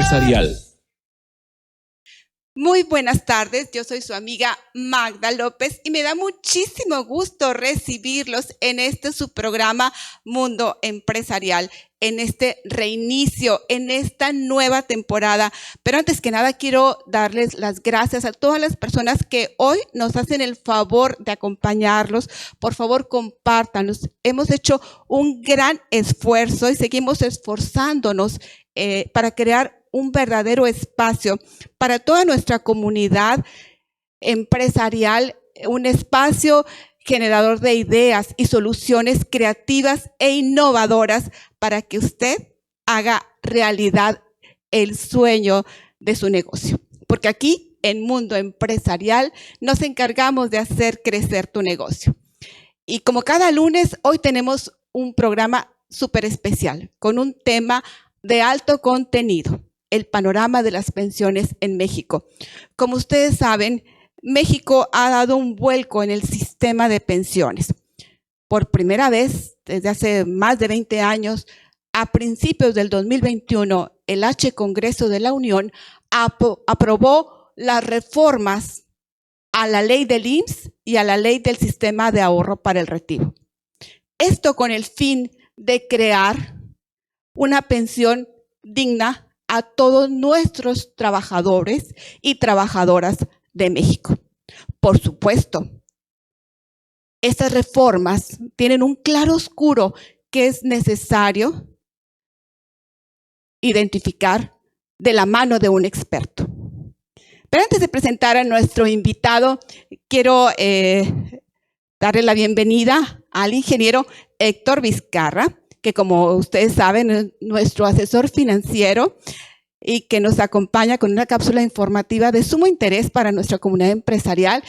empresarial. Muy buenas tardes, yo soy su amiga Magda López y me da muchísimo gusto recibirlos en este su programa Mundo Empresarial, en este reinicio, en esta nueva temporada. Pero antes que nada quiero darles las gracias a todas las personas que hoy nos hacen el favor de acompañarlos. Por favor, compártanlos. Hemos hecho un gran esfuerzo y seguimos esforzándonos para crear un verdadero espacio para toda nuestra comunidad empresarial, un espacio generador de ideas y soluciones creativas e innovadoras para que usted haga realidad el sueño de su negocio. Porque aquí en Mundo Empresarial nos encargamos de hacer crecer tu negocio. Y como cada lunes, hoy tenemos un programa súper especial con un tema de alto contenido: el panorama de las pensiones en México. Como ustedes saben, México ha dado un vuelco en el sistema de pensiones. Por primera vez, desde hace más de 20 años, a principios del 2021, el H Congreso de la Unión aprobó las reformas a la ley del IMSS y a la ley del sistema de ahorro para el retiro. Esto con el fin de crear una pensión digna a todos nuestros trabajadores y trabajadoras de México. Por supuesto, estas reformas tienen un claroscuro que es necesario identificar de la mano de un experto. Pero antes de presentar a nuestro invitado, quiero darle la bienvenida al ingeniero Héctor Vizcarra, que como ustedes saben es nuestro asesor financiero y que nos acompaña con una cápsula informativa de sumo interés para nuestra comunidad empresarial.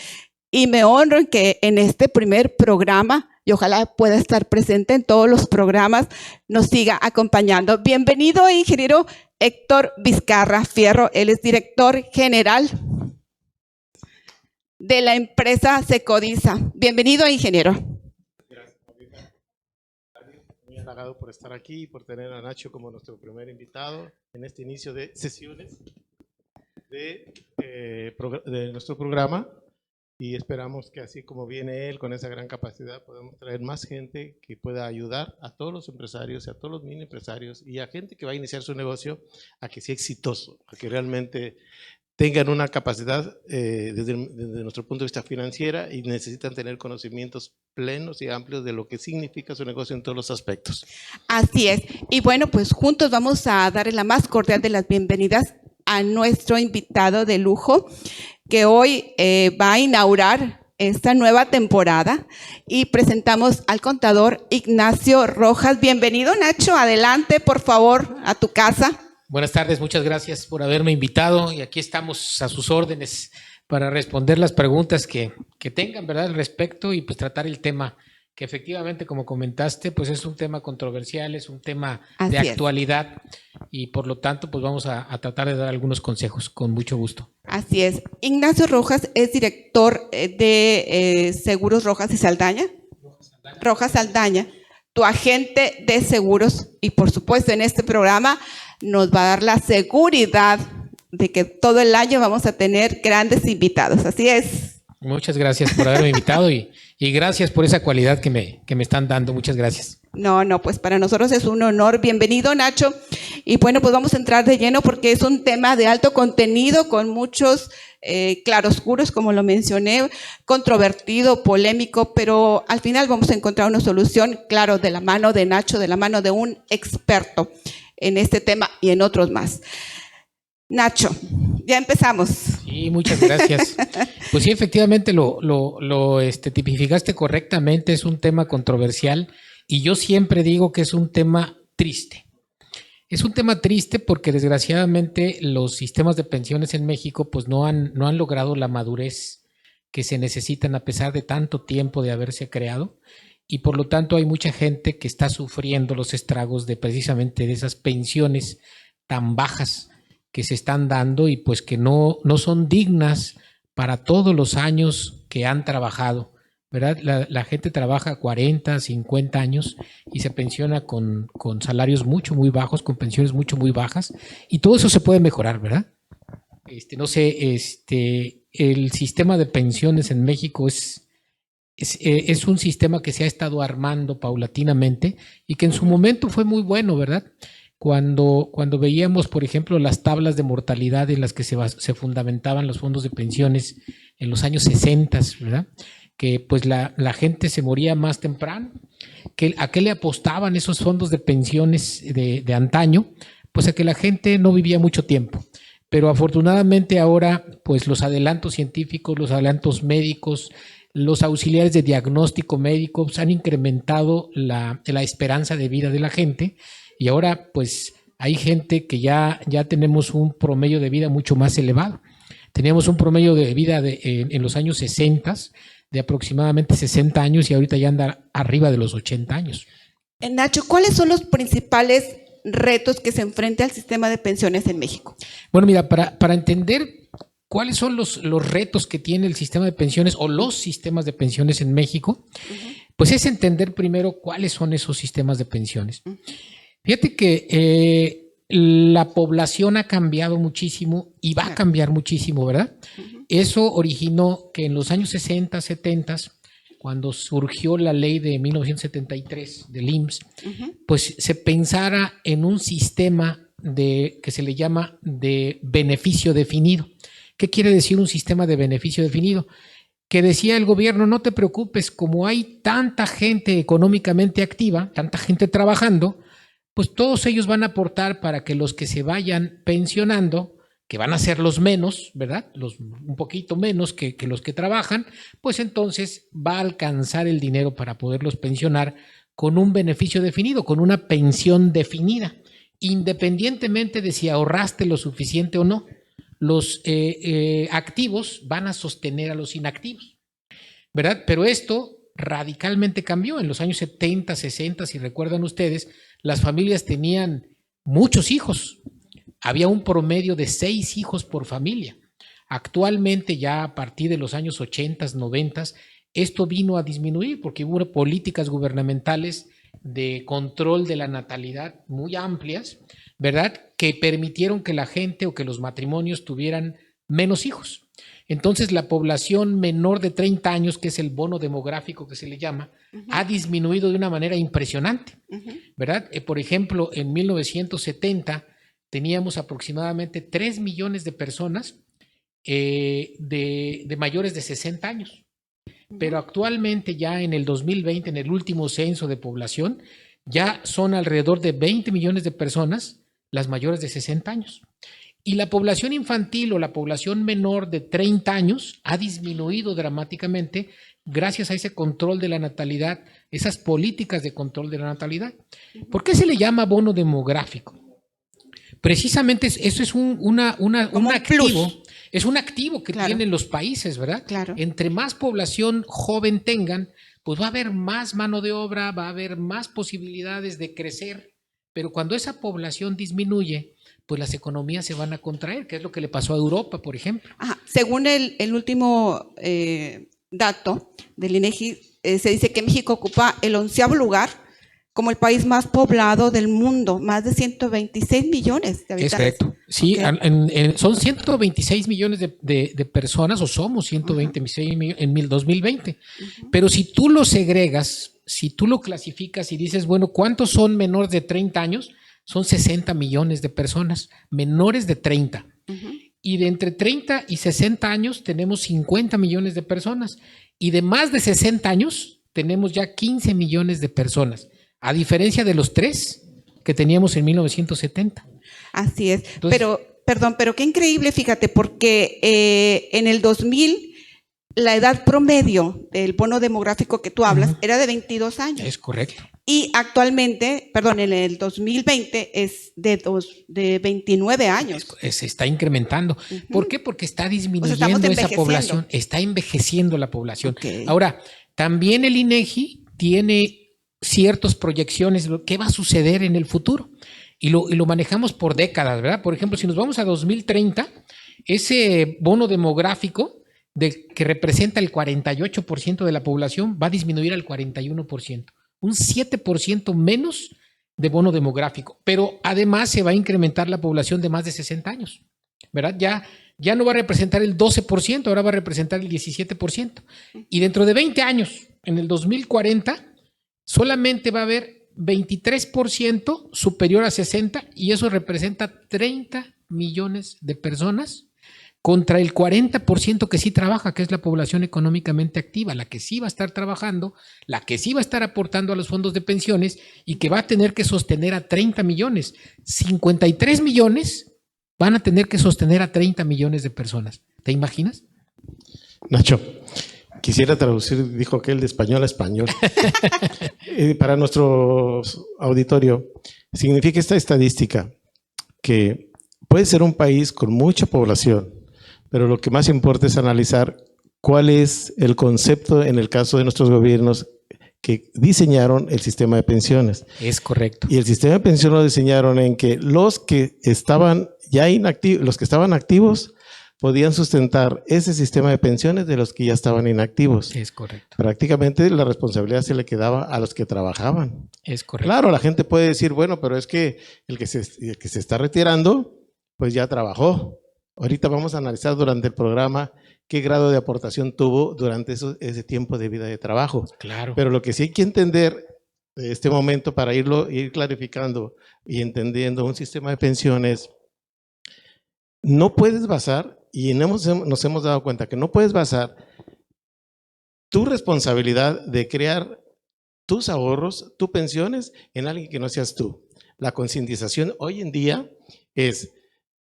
Y me honro en que en este primer programa, y ojalá pueda estar presente en todos los programas, nos siga acompañando. Bienvenido, ingeniero Héctor Vizcarra Fierro. Él es director general de la empresa Secodiza. Bienvenido, ingeniero. Halagado por estar aquí y por tener a Nacho como nuestro primer invitado en este inicio de sesiones de nuestro programa, y esperamos que así como viene él con esa gran capacidad podamos traer más gente que pueda ayudar a todos los empresarios y a todos los mini empresarios y a gente que va a iniciar su negocio a que sea exitoso, a que realmente tengan una capacidad desde nuestro punto de vista financiera, y necesitan tener conocimientos plenos y amplios de lo que significa su negocio en todos los aspectos. Así es. Y bueno, pues juntos vamos a darle la más cordial de las bienvenidas a nuestro invitado de lujo, que hoy va a inaugurar esta nueva temporada, y presentamos al contador Ignacio Rojas. Bienvenido, Nacho. Adelante, por favor, a tu casa. Buenas tardes, muchas gracias por haberme invitado y aquí estamos a sus órdenes para responder las preguntas que tengan, ¿verdad?, al respecto, y pues tratar el tema que efectivamente, como comentaste, pues es un tema controversial, es un tema de actualidad y por lo tanto pues vamos a tratar de dar algunos consejos con mucho gusto. Así es. Ignacio Rojas es director de Seguros Rojas y Saldaña. Rojas Saldaña, tu agente de seguros, y por supuesto en este programa nos va a dar la seguridad de que todo el año vamos a tener grandes invitados. Así es. Muchas gracias por haberme invitado y gracias por esa cualidad que me están dando. Muchas gracias. No, pues para nosotros es un honor. Bienvenido, Nacho. Y bueno, pues vamos a entrar de lleno porque es un tema de alto contenido con muchos claroscuros, como lo mencioné, controvertido, polémico, pero al final vamos a encontrar una solución, claro, de la mano de Nacho, de la mano de un experto en este tema y en otros más. Nacho, ya empezamos. Sí, muchas gracias. Pues sí, efectivamente lo tipificaste correctamente, es un tema controversial y yo siempre digo que es un tema triste. Es un tema triste porque desgraciadamente los sistemas de pensiones en México pues no han logrado la madurez que se necesitan a pesar de tanto tiempo de haberse creado. Y por lo tanto hay mucha gente que está sufriendo los estragos de precisamente de esas pensiones tan bajas que se están dando y pues que no son dignas para todos los años que han trabajado ¿verdad? La gente trabaja 40, 50 años y se pensiona con salarios muy bajos, con pensiones muy bajas, y todo eso se puede mejorar, ¿verdad? No sé, el sistema de pensiones en México es un sistema que se ha estado armando paulatinamente y que en su momento fue muy bueno, ¿verdad? Cuando veíamos, por ejemplo, las tablas de mortalidad en las que se fundamentaban los fondos de pensiones en los años 60, ¿verdad? Que pues la gente se moría más temprano. ¿A qué le apostaban esos fondos de pensiones de antaño? Pues a que la gente no vivía mucho tiempo. Pero afortunadamente ahora, pues los adelantos científicos, los adelantos médicos, los auxiliares de diagnóstico médico han incrementado la esperanza de vida de la gente, y ahora pues hay gente que ya tenemos un promedio de vida mucho más elevado. Teníamos un promedio de vida en los años 60 de aproximadamente 60 años y ahorita ya anda arriba de los 80 años. Nacho, ¿cuáles son los principales retos que se enfrenta al sistema de pensiones en México? Bueno, mira, para entender cuáles son los retos que tiene el sistema de pensiones o los sistemas de pensiones en México, pues es entender primero cuáles son esos sistemas de pensiones. Fíjate que la población ha cambiado muchísimo y va a cambiar muchísimo, ¿verdad? Eso originó que en los años 60, 70, cuando surgió la ley de 1973 del IMSS, pues se pensara en un sistema que se le llama de beneficio definido. ¿Qué quiere decir un sistema de beneficio definido? Que decía el gobierno, no te preocupes, como hay tanta gente económicamente activa, tanta gente trabajando, pues todos ellos van a aportar para que los que se vayan pensionando, que van a ser los menos, ¿verdad? Un poquito menos que los que trabajan, pues entonces va a alcanzar el dinero para poderlos pensionar con un beneficio definido, con una pensión definida, independientemente de si ahorraste lo suficiente o no. Los activos van a sostener a los inactivos, ¿verdad? Pero esto radicalmente cambió. En los años 70, 60, si recuerdan ustedes, las familias tenían muchos hijos. Había un promedio de 6 hijos por familia. Actualmente, ya a partir de los años 80, 90, esto vino a disminuir porque hubo políticas gubernamentales de control de la natalidad muy amplias, ¿verdad? Que permitieron que la gente o que los matrimonios tuvieran menos hijos. Entonces la población menor de 30 años, que es el bono demográfico que se le llama, ha disminuido de una manera impresionante, ¿verdad? Por ejemplo, en 1970 teníamos aproximadamente 3 millones de personas de mayores de 60 años. Pero actualmente ya en el 2020, en el último censo de población, ya son alrededor de 20 millones de personas las mayores de 60 años. Y la población infantil o la población menor de 30 años ha disminuido dramáticamente gracias a ese control de la natalidad, esas políticas de control de la natalidad. ¿Por qué se le llama bono demográfico? Precisamente eso es un activo. Es un activo que tienen los países, ¿verdad? Claro. Entre más población joven tengan, pues va a haber más mano de obra, va a haber más posibilidades de crecer. Pero cuando esa población disminuye, pues las economías se van a contraer, que es lo que le pasó a Europa, por ejemplo. Según el último dato del INEGI, se dice que México ocupa el 11º lugar como el país más poblado del mundo, más de 126 millones de habitantes. Es correcto. Sí, son 126 millones de personas, o somos 126 millones en 2020. Pero si tú lo segregas, si tú lo clasificas y dices, bueno, ¿cuántos son menores de 30 años? Son 60 millones de personas, menores de 30. Y de entre 30 y 60 años tenemos 50 millones de personas. Y de más de 60 años tenemos ya 15 millones de personas, a diferencia de los 3 que teníamos en 1970. Así es. Entonces, pero qué increíble, fíjate, porque en el 2000 la edad promedio del bono demográfico que tú hablas era de 22 años. Es correcto. Y actualmente, en el 2020 es de 29 años. Se está incrementando. ¿Por qué? Porque está disminuyendo esa población, está envejeciendo la población. Ahora, también el INEGI tiene ciertas proyecciones de qué va a suceder en el futuro. Y lo manejamos por décadas, ¿verdad? Por ejemplo, si nos vamos a 2030, ese bono demográfico que representa el 48% de la población, va a disminuir al 41%. Un 7% menos de bono demográfico. Pero además se va a incrementar la población de más de 60 años, ¿verdad? Ya no va a representar el 12%, ahora va a representar el 17%. Y dentro de 20 años, en el 2040, solamente va a haber 23% superior a 60, y eso representa 30 millones de personas contra el 40% que sí trabaja, que es la población económicamente activa, la que sí va a estar trabajando, la que sí va a estar aportando a los fondos de pensiones y que va a tener que sostener a 30 millones. 53 millones van a tener que sostener a 30 millones de personas. ¿Te imaginas? Nacho, quisiera traducir, dijo aquel, de español a español. Para nuestro auditorio, significa esta estadística que puede ser un país con mucha población, pero lo que más importa es analizar cuál es el concepto en el caso de nuestros gobiernos que diseñaron el sistema de pensiones. Es correcto. Y el sistema de pensiones lo diseñaron en que los que estaban ya inactivos, los que estaban activos, podían sustentar ese sistema de pensiones de los que ya estaban inactivos. Es correcto. Prácticamente la responsabilidad se le quedaba a los que trabajaban. Es correcto. Claro, la gente puede decir, bueno, pero es que el que se está retirando, pues ya trabajó. Ahorita vamos a analizar durante el programa qué grado de aportación tuvo durante ese tiempo de vida de trabajo. Claro. Pero lo que sí hay que entender de este momento para ir clarificando y entendiendo un sistema de pensiones, no puedes basar, y nos hemos dado cuenta que no puedes basar tu responsabilidad de crear tus ahorros, tus pensiones, en alguien que no seas tú. La concientización hoy en día es: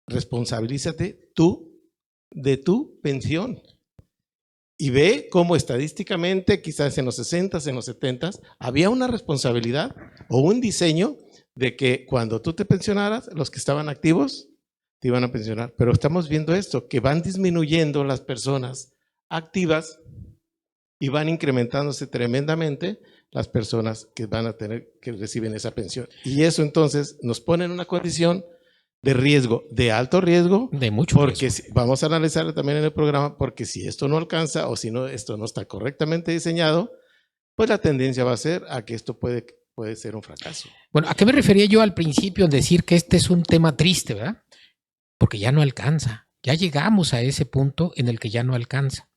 responsabilízate tú de tu pensión. Y ve cómo estadísticamente, quizás en los 60s, en los 70s, había una responsabilidad o un diseño de que cuando tú te pensionaras, los que estaban activos te iban a pensionar. Pero estamos viendo esto, que van disminuyendo las personas activas y van incrementándose tremendamente las personas que van a tener, que reciben esa pensión. Y eso entonces nos pone en una condición de riesgo, de alto riesgo, de mucho porque riesgo. Vamos a analizarlo también en el programa, porque si esto no alcanza o si no, esto no está correctamente diseñado, pues la tendencia va a ser a que esto puede ser un fracaso. Bueno, ¿a qué me refería yo al principio en decir que este es un tema triste, verdad? Porque ya no alcanza. Ya llegamos a ese punto en el que ya no alcanza.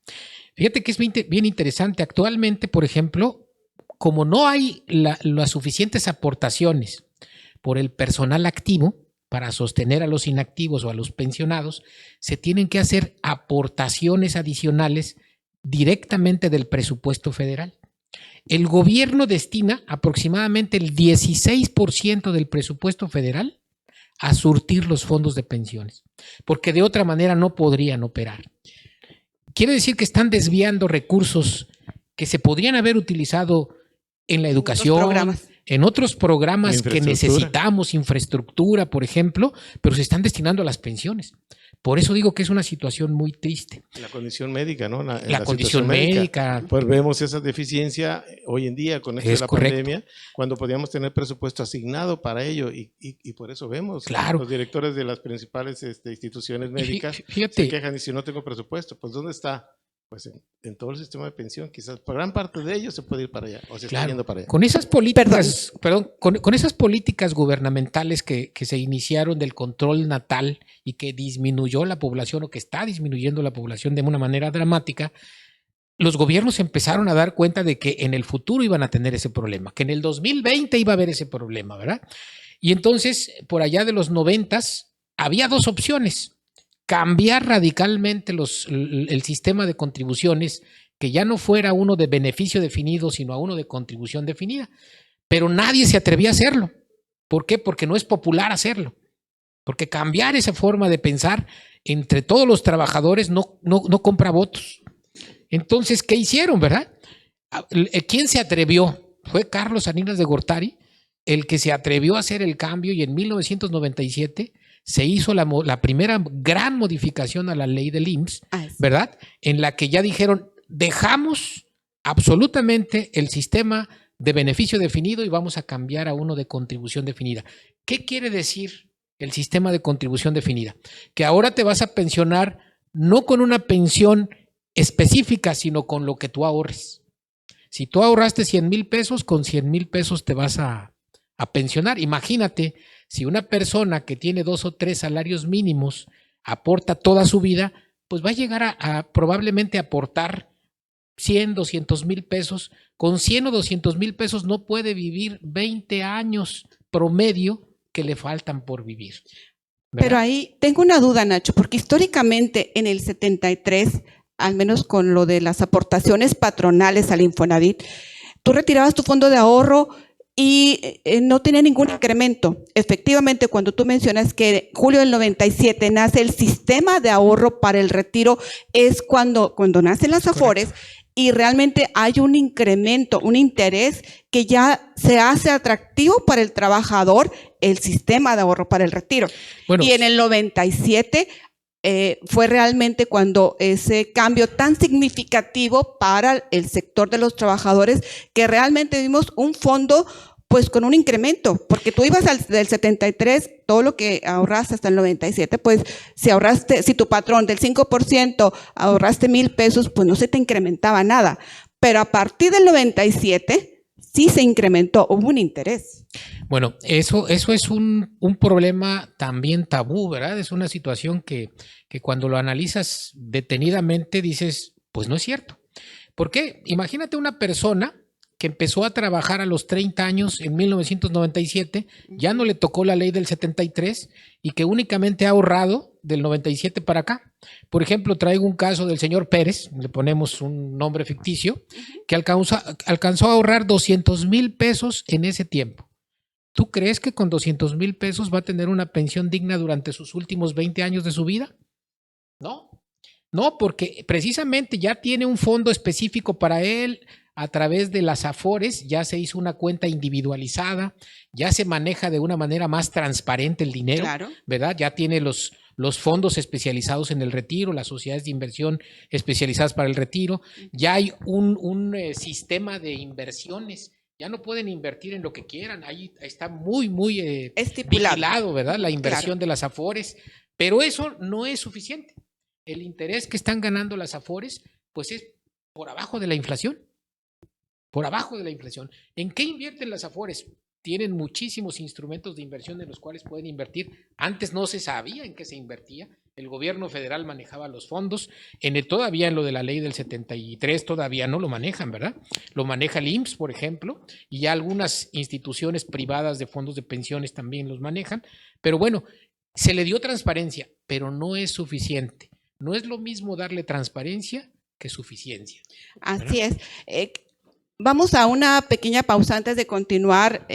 Fíjate que es bien interesante. Actualmente, por ejemplo, como no hay las suficientes aportaciones por el personal activo para sostener a los inactivos o a los pensionados, se tienen que hacer aportaciones adicionales directamente del presupuesto federal. El gobierno destina aproximadamente el 16% del presupuesto federal a surtir los fondos de pensiones, porque de otra manera no podrían operar. Quiere decir que están desviando recursos que se podrían haber utilizado en la educación, en otros programas que necesitamos, infraestructura, por ejemplo, pero se están destinando a las pensiones. Por eso digo que es una situación muy triste. La condición médica, ¿no? La condición médica. Pues vemos esa deficiencia hoy en día con esto de la pandemia, cuando podíamos tener presupuesto asignado para ello, y por eso vemos los directores de las principales instituciones médicas se quejan y si no tengo presupuesto, pues ¿dónde está? Pues en todo el sistema de pensión, quizás por gran parte de ellos se puede ir para allá, o se está yendo para allá. Con esas políticas, con esas políticas gubernamentales que se iniciaron del control natal y que disminuyó la población o que está disminuyendo la población de una manera dramática, los gobiernos empezaron a dar cuenta de que en el futuro iban a tener ese problema, que en el 2020 iba a haber ese problema, ¿verdad? Y entonces, por allá de los 90s, había dos opciones: cambiar radicalmente el sistema de contribuciones, que ya no fuera uno de beneficio definido, sino a uno de contribución definida. Pero nadie se atrevía a hacerlo. ¿Por qué? Porque no es popular hacerlo. Porque cambiar esa forma de pensar entre todos los trabajadores no compra votos. Entonces, ¿qué hicieron, verdad? ¿Quién se atrevió? Fue Carlos Salinas de Gortari el que se atrevió a hacer el cambio, y en 1997 se hizo la primera gran modificación a la ley del IMSS, ¿verdad? En la que ya dijeron, dejamos absolutamente el sistema de beneficio definido y vamos a cambiar a uno de contribución definida. ¿Qué quiere decir el sistema de contribución definida? Que ahora te vas a pensionar no con una pensión específica, sino con lo que tú ahorres. Si tú ahorraste 100,000 pesos, con 100,000 pesos te vas a pensionar. Imagínate, si una persona que tiene 2 o 3 salarios mínimos aporta toda su vida, pues va a llegar a probablemente aportar 100, 200,000 pesos. Con 100 o 200,000 pesos no puede vivir 20 años promedio que le faltan por vivir, ¿verdad? Pero ahí tengo una duda, Nacho, porque históricamente en el 73, al menos con lo de las aportaciones patronales al Infonavit, tú retirabas tu fondo de ahorro y no tenía ningún incremento. Efectivamente, cuando tú mencionas que en julio del 97 nace el sistema de ahorro para el retiro, es cuando nacen las Afores. Correcto. Y realmente hay un incremento, un interés que ya se hace atractivo para el trabajador el sistema de ahorro para el retiro. Bueno, y en el 97 fue realmente cuando ese cambio tan significativo para el sector de los trabajadores, que realmente vimos un fondo pues con un incremento, porque tú ibas del 73, todo lo que ahorraste hasta el 97, pues si tu patrón del 5% ahorraste 1,000 pesos, pues no se te incrementaba nada. Pero a partir del 97 sí se incrementó, hubo un interés. Bueno, eso es un problema también tabú, ¿verdad? Es una situación que cuando lo analizas detenidamente dices, pues no es cierto. ¿Por qué? Imagínate una persona que empezó a trabajar a los 30 años en 1997, ya no le tocó la ley del 73 y que únicamente ha ahorrado del 97 para acá. Por ejemplo, traigo un caso del señor Pérez, le ponemos un nombre ficticio, que alcanzó a ahorrar 200,000 pesos en ese tiempo. ¿Tú crees que con 200,000 pesos va a tener una pensión digna durante sus últimos 20 años de su vida? No, porque precisamente ya tiene un fondo específico para él. A través de las Afores ya se hizo una cuenta individualizada, ya se maneja de una manera más transparente el dinero, claro, ¿verdad? Ya tiene los fondos especializados en el retiro, las sociedades de inversión especializadas para el retiro, ya hay un sistema de inversiones. Ya no pueden invertir en lo que quieran, ahí está muy vigilado, ¿verdad? La inversión, claro, de las Afores, pero eso no es suficiente. El interés que están ganando las Afores, pues es por abajo de la inflación. Por abajo de la inflación. ¿En qué invierten las Afores? Tienen muchísimos instrumentos de inversión en los cuales pueden invertir. Antes no se sabía en qué se invertía. El gobierno federal manejaba los fondos. Todavía en lo de la ley del 73 todavía no lo manejan, ¿verdad? Lo maneja el IMSS, por ejemplo, y ya algunas instituciones privadas de fondos de pensiones también los manejan. Pero bueno, se le dio transparencia, pero no es suficiente. No es lo mismo darle transparencia que suficiencia, ¿verdad? Así es. Vamos a una pequeña pausa antes de continuar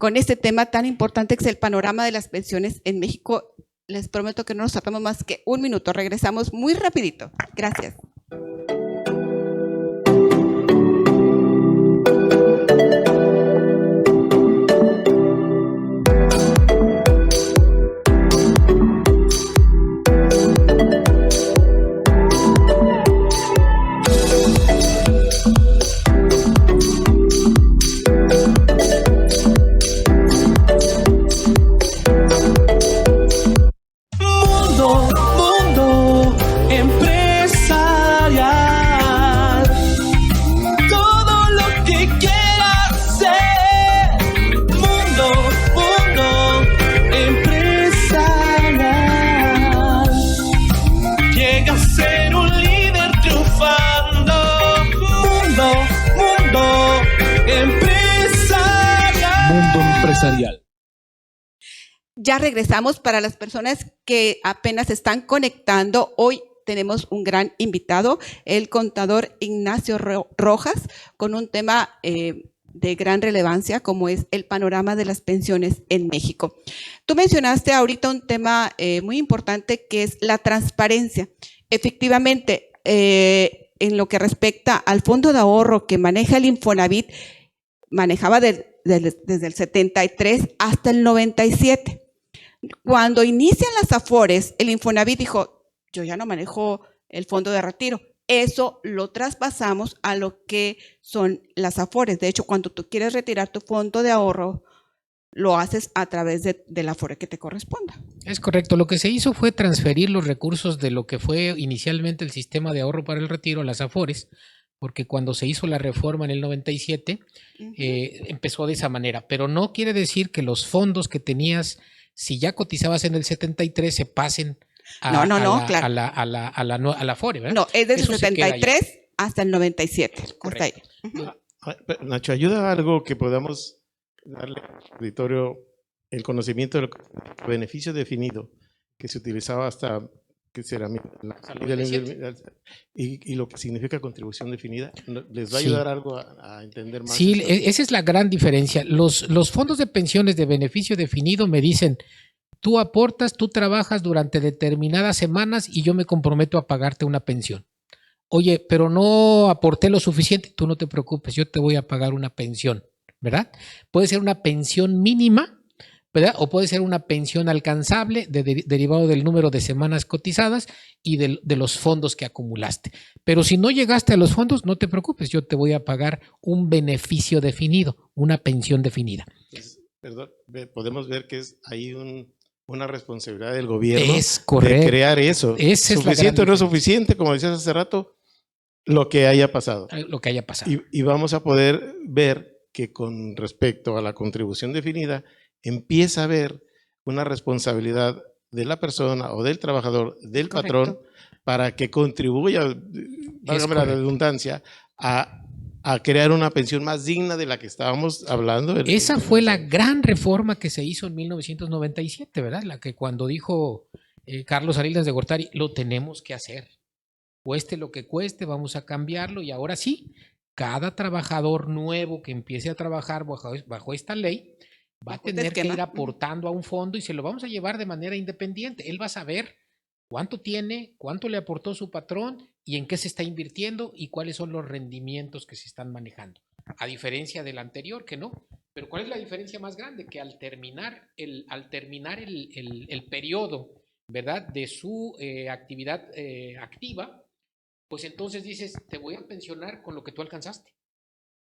con este tema tan importante que es el panorama de las pensiones en México. Les prometo que no nos tardamos más que un minuto. Regresamos muy rapidito. Gracias. Ya regresamos. Para las personas que apenas se están conectando, hoy tenemos un gran invitado, el contador Ignacio Rojas, con un tema de gran relevancia como es el panorama de las pensiones en México. Tú mencionaste ahorita un tema muy importante que es la transparencia. Efectivamente, en lo que respecta al fondo de ahorro que maneja el Infonavit, manejaba desde el 73 hasta el 97. Cuando inician las Afores, el Infonavit dijo, yo ya no manejo el fondo de retiro. Eso lo traspasamos a lo que son las Afores. De hecho, cuando tú quieres retirar tu fondo de ahorro, lo haces a través del Afore que te corresponda. Es correcto. Lo que se hizo fue transferir los recursos de lo que fue inicialmente el sistema de ahorro para el retiro a las Afores, porque cuando se hizo la reforma en el 97, empezó de esa manera. Pero no quiere decir que los fondos que tenías, si ya cotizabas en el 73, se pasen a la Afore, ¿verdad? No, es desde el 73 hasta el 97. Hasta ahí. Nacho, ayuda algo que podamos darle al auditorio el conocimiento del beneficio definido que se utilizaba hasta que será y lo que significa contribución definida. ¿Les va a ayudar algo a entender más? Sí, esa es la gran diferencia. Los fondos de pensiones de beneficio definido me dicen, tú aportas, tú trabajas durante determinadas semanas y yo me comprometo a pagarte una pensión. Oye, pero no aporté lo suficiente, tú no te preocupes, yo te voy a pagar una pensión, ¿verdad? Puede ser una pensión mínima, ¿verdad? O puede ser una pensión alcanzable derivado del número de semanas cotizadas y de los fondos que acumulaste. Pero si no llegaste a los fondos, no te preocupes, yo te voy a pagar un beneficio definido, una pensión definida. Perdón, podemos ver que es ahí una responsabilidad del gobierno de crear eso. ¿Suficiente o no suficiente? Como decías hace rato, lo que haya pasado. Lo que haya pasado. Y vamos a poder ver que con respecto a la contribución definida, empieza a haber una responsabilidad de la persona o del trabajador, del patrón, para que contribuya, válgame la redundancia, a crear una pensión más digna de la que estábamos hablando. Esa fue la gran reforma que se hizo en 1997, ¿verdad? La que cuando dijo Carlos Arildas de Gortari, lo tenemos que hacer. Cueste lo que cueste, vamos a cambiarlo y ahora sí, cada trabajador nuevo que empiece a trabajar bajo esta ley va a tener que ir aportando a un fondo y se lo vamos a llevar de manera independiente. Él va a saber cuánto tiene, cuánto le aportó su patrón y en qué se está invirtiendo y cuáles son los rendimientos que se están manejando. A diferencia del anterior, que no. Pero ¿cuál es la diferencia más grande? Que al terminar el periodo, ¿verdad?, de su actividad activa, pues entonces dices, te voy a pensionar con lo que tú alcanzaste,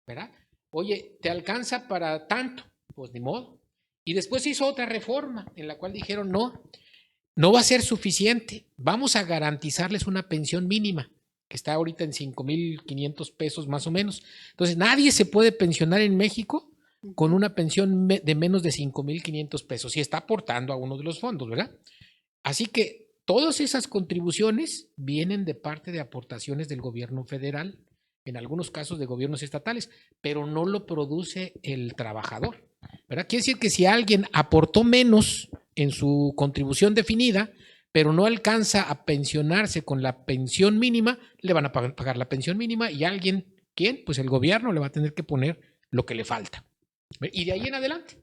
¿verdad? Oye, ¿te alcanza para tanto? Pues ni modo. Y después se hizo otra reforma en la cual dijeron, no va a ser suficiente, vamos a garantizarles una pensión mínima, que está ahorita en 5,500 pesos más o menos. Entonces, nadie se puede pensionar en México con una pensión de menos de 5,500 pesos, si está aportando a uno de los fondos, ¿verdad? Así que todas esas contribuciones vienen de parte de aportaciones del gobierno federal, en algunos casos de gobiernos estatales, pero no lo produce el trabajador, ¿verdad? Quiere decir que si alguien aportó menos en su contribución definida, pero no alcanza a pensionarse con la pensión mínima, le van a pagar la pensión mínima y alguien, ¿quién? Pues el gobierno le va a tener que poner lo que le falta. Y de ahí en adelante,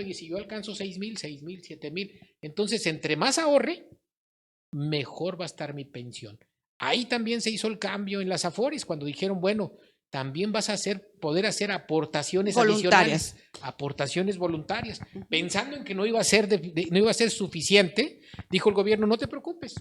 oye, si yo alcanzo 6,000, 7,000, entonces entre más ahorre, mejor va a estar mi pensión. Ahí también se hizo el cambio en las Afores, cuando dijeron, bueno, también vas a poder hacer aportaciones voluntarias. Aportaciones voluntarias. Pensando en que no iba a ser suficiente, dijo el gobierno, no te preocupes,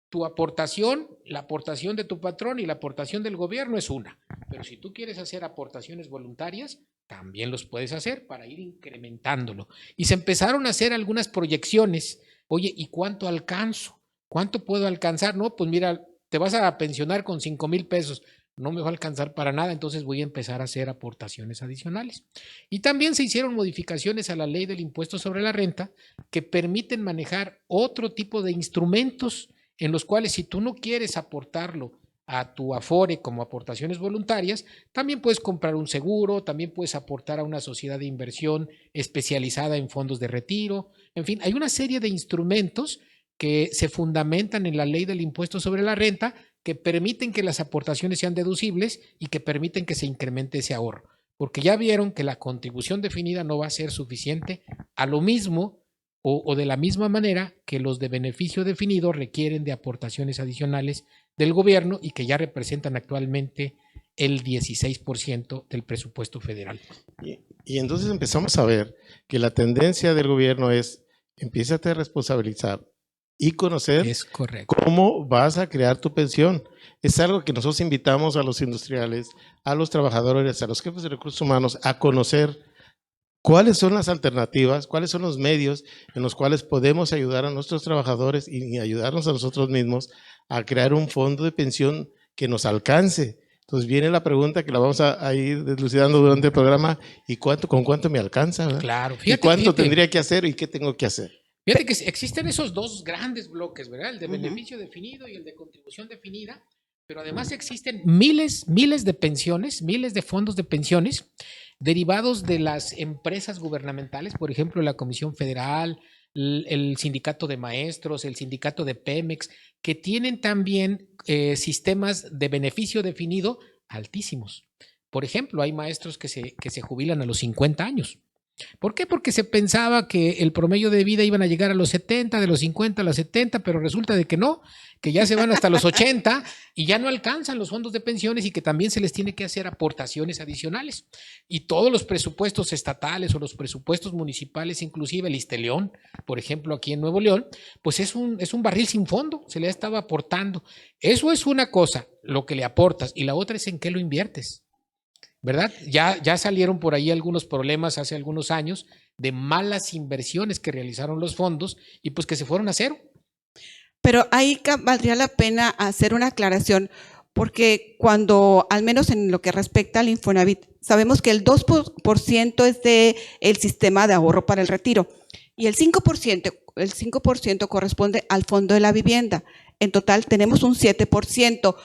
tu aportación, la aportación de tu patrón y la aportación del gobierno es una, pero si tú quieres hacer aportaciones voluntarias, también los puedes hacer para ir incrementándolo. Y se empezaron a hacer algunas proyecciones. Oye, ¿y cuánto alcanzo? ¿Cuánto puedo alcanzar? No, pues mira, te vas a pensionar con 5,000 pesos. No me va a alcanzar para nada, entonces voy a empezar a hacer aportaciones adicionales. Y también se hicieron modificaciones a la ley del impuesto sobre la renta que permiten manejar otro tipo de instrumentos en los cuales si tú no quieres aportarlo a tu Afore como aportaciones voluntarias, también puedes comprar un seguro, también puedes aportar a una sociedad de inversión especializada en fondos de retiro. En fin, hay una serie de instrumentos que se fundamentan en la ley del impuesto sobre la renta que permiten que las aportaciones sean deducibles y que permiten que se incremente ese ahorro. Porque ya vieron que la contribución definida no va a ser suficiente a lo mismo o de la misma manera que los de beneficio definido requieren de aportaciones adicionales del gobierno y que ya representan actualmente el 16% del presupuesto federal. Y entonces empezamos a ver que la tendencia del gobierno es, empiézate a responsabilizar y conocer cómo vas a crear tu pensión. Es algo que nosotros invitamos a los industriales, a los trabajadores, a los jefes de recursos humanos a conocer ¿Cuáles son las alternativas? ¿Cuáles son los medios en los cuales podemos ayudar a nuestros trabajadores y ayudarnos a nosotros mismos a crear un fondo de pensión que nos alcance? Entonces viene la pregunta que la vamos a ir deslucidando durante el programa. ¿Y con cuánto me alcanza? ¿Verdad? Claro. ¿Y cuánto tendría que hacer y qué tengo que hacer? Fíjate que existen esos dos grandes bloques, ¿verdad? El de beneficio definido y el de contribución definida, pero además existen miles de pensiones, miles de fondos de pensiones derivados de las empresas gubernamentales, por ejemplo, la Comisión Federal, el Sindicato de Maestros, el Sindicato de Pemex, que tienen también sistemas de beneficio definido altísimos. Por ejemplo, hay maestros que se jubilan a los 50 años. ¿Por qué? Porque se pensaba que el promedio de vida iban a llegar a los 70, de los 50 a los 70, pero resulta de que no, que ya se van hasta los 80 y ya no alcanzan los fondos de pensiones y que también se les tiene que hacer aportaciones adicionales. Y todos los presupuestos estatales o los presupuestos municipales, inclusive el ISSSTE-León, por ejemplo, aquí en Nuevo León, pues es un barril sin fondo, se le ha estado aportando. Eso es una cosa, lo que le aportas, y la otra es en qué lo inviertes. ¿Verdad? Ya salieron por ahí algunos problemas hace algunos años de malas inversiones que realizaron los fondos y pues que se fueron a cero. Pero ahí valdría la pena hacer una aclaración, porque cuando, al menos en lo que respecta al Infonavit, sabemos que el 2% es del sistema de ahorro para el retiro y el 5% corresponde al Fondo de la Vivienda. En total tenemos un 7%,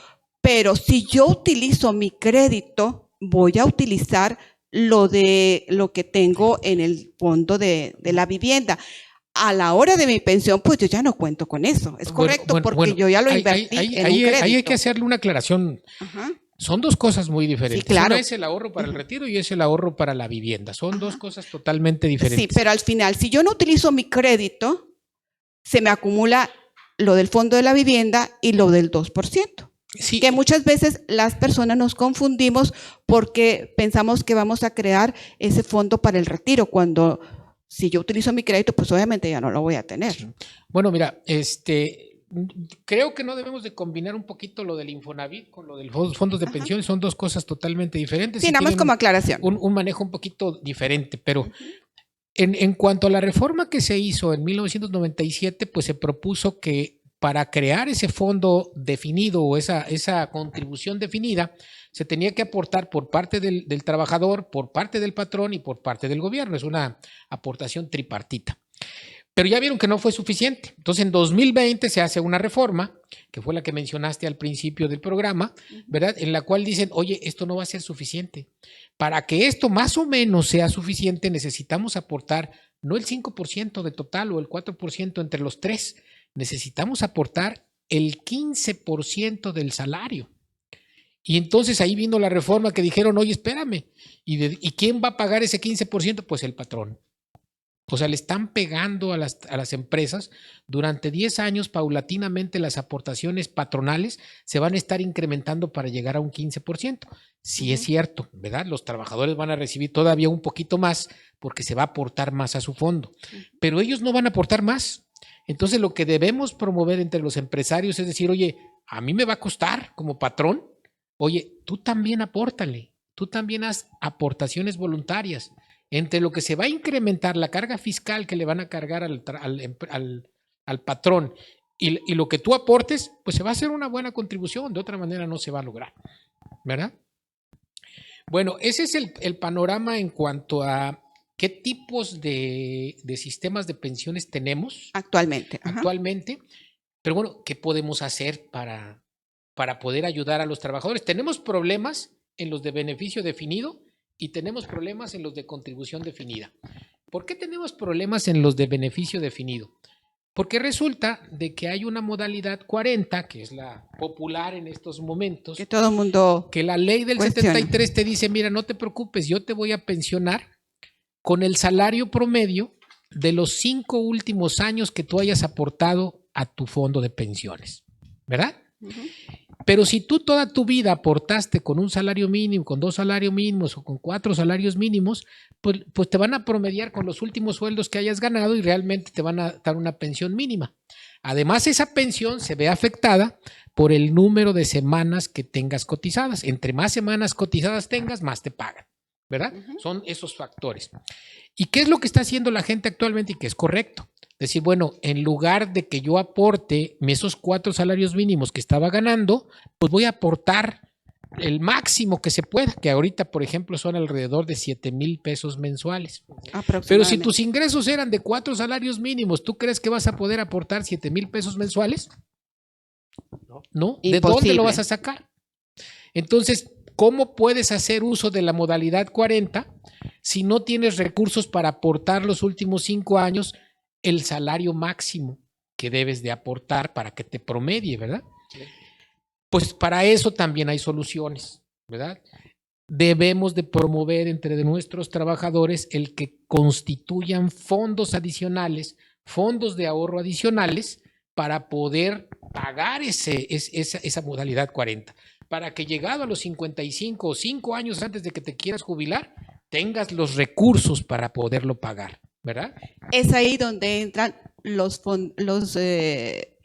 pero si yo utilizo mi crédito, voy a utilizar lo que tengo en el fondo de la vivienda. A la hora de mi pensión, pues yo ya no cuento con eso. Es correcto, porque yo ya lo invertí en un crédito. Ahí hay que hacerle una aclaración. Ajá. Son dos cosas muy diferentes. Sí, claro. Uno es el ahorro para el retiro y es el ahorro para la vivienda. Son dos cosas totalmente diferentes. Sí, pero al final, si yo no utilizo mi crédito, se me acumula lo del fondo de la vivienda y lo del 2%. Sí. Que muchas veces las personas nos confundimos porque pensamos que vamos a crear ese fondo para el retiro, cuando si yo utilizo mi crédito, pues obviamente ya no lo voy a tener. Bueno, mira, creo que no debemos de combinar un poquito lo del Infonavit con lo de los fondos de pensiones. Son dos cosas totalmente diferentes. Sí, nada más como aclaración. Un manejo un poquito diferente, pero en cuanto a la reforma que se hizo en 1997, pues se propuso que para crear ese fondo definido o esa contribución definida, se tenía que aportar por parte del trabajador, por parte del patrón y por parte del gobierno. Es una aportación tripartita. Pero ya vieron que no fue suficiente. Entonces, en 2020 se hace una reforma, que fue la que mencionaste al principio del programa, ¿verdad? En la cual dicen, oye, esto no va a ser suficiente. Para que esto más o menos sea suficiente, necesitamos aportar no el 5% de total o el 4% entre los tres. Necesitamos aportar el 15% del salario. Y entonces ahí vino la reforma que dijeron, oye, espérame, ¿y quién va a pagar ese 15%? Pues el patrón. O sea, le están pegando a las empresas. Durante 10 años, paulatinamente, las aportaciones patronales se van a estar incrementando para llegar a un 15%. Sí, es cierto, ¿verdad? Los trabajadores van a recibir todavía un poquito más porque se va a aportar más a su fondo. Pero ellos no van a aportar más. Entonces, lo que debemos promover entre los empresarios es decir, oye, a mí me va a costar como patrón, oye, tú también apórtale, tú también haz aportaciones voluntarias. Entre lo que se va a incrementar la carga fiscal que le van a cargar al patrón y lo que tú aportes, pues se va a hacer una buena contribución, de otra manera no se va a lograr, ¿verdad? Bueno, ese es el panorama en cuanto a ¿qué tipos de sistemas de pensiones tenemos actualmente? Pero bueno, ¿qué podemos hacer para poder ayudar a los trabajadores? Tenemos problemas en los de beneficio definido y tenemos problemas en los de contribución definida. ¿Por qué tenemos problemas en los de beneficio definido? Porque resulta de que hay una modalidad 40, que es la popular en estos momentos, que todo el mundo que la ley del cuestiona. 73 te dice, mira, no te preocupes, yo te voy a pensionar con el salario promedio de los 5 últimos años que tú hayas aportado a tu fondo de pensiones, ¿verdad? Pero si tú toda tu vida aportaste con un salario mínimo, con 2 salarios mínimos o con 4 salarios mínimos, pues te van a promediar con los últimos sueldos que hayas ganado y realmente te van a dar una pensión mínima. Además, esa pensión se ve afectada por el número de semanas que tengas cotizadas. Entre más semanas cotizadas tengas, más te pagan, ¿verdad? Son esos factores. ¿Y qué es lo que está haciendo la gente actualmente y que es correcto? Decir, bueno, en lugar de que yo aporte esos 4 salarios mínimos que estaba ganando, pues voy a aportar el máximo que se pueda, que ahorita, por ejemplo, son alrededor de 7,000 pesos mensuales. Pero si tus ingresos eran de 4 salarios mínimos, ¿tú crees que vas a poder aportar 7,000 pesos mensuales? No. ¿De dónde lo vas a sacar? Entonces, ¿cómo puedes hacer uso de la modalidad 40 si no tienes recursos para aportar los últimos 5 años el salario máximo que debes de aportar para que te promedie, ¿verdad? Pues para eso también hay soluciones, ¿verdad? Debemos de promover entre nuestros trabajadores el que constituyan fondos adicionales, fondos de ahorro adicionales para poder pagar esa modalidad 40, para que llegado a los 55 o 5 años antes de que te quieras jubilar, tengas los recursos para poderlo pagar, ¿verdad? Es ahí donde entran los fondos de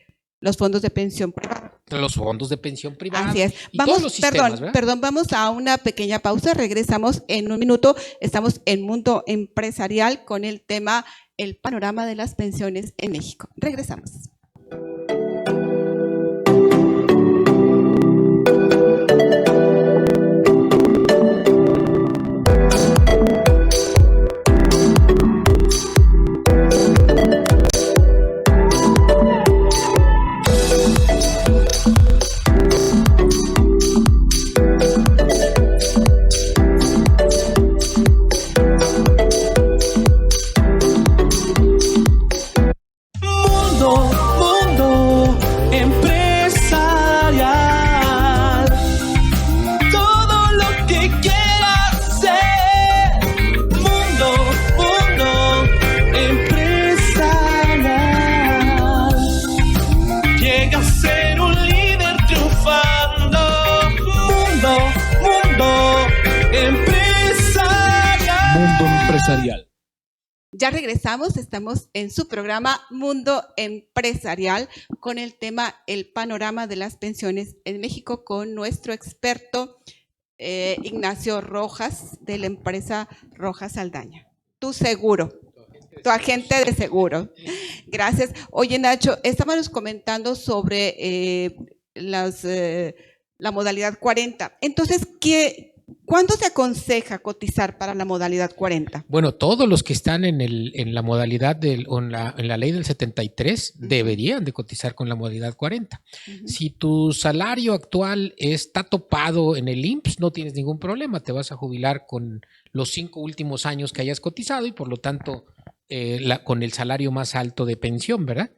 pensión privada. Los fondos de pensión privada. Así es. Y todos los sistemas, perdón, vamos a una pequeña pausa, regresamos en un minuto. Estamos en Mundo Empresarial con el tema El panorama de las pensiones en México. Regresamos. Ya regresamos, estamos en su programa Mundo Empresarial con el tema El panorama de las pensiones en México con nuestro experto Ignacio Rojas de la empresa Rojas Saldaña. Tu seguro, tu agente de seguro. Gracias. Oye, Nacho, estábamos comentando sobre la modalidad 40. Entonces, ¿cuándo se aconseja cotizar para la modalidad 40? Bueno, todos los que están en la modalidad en la ley del 73 deberían de cotizar con la modalidad 40. Si tu salario actual está topado en el IMSS, no tienes ningún problema, te vas a jubilar con los 5 últimos años que hayas cotizado y por lo tanto con el salario más alto de pensión, ¿verdad?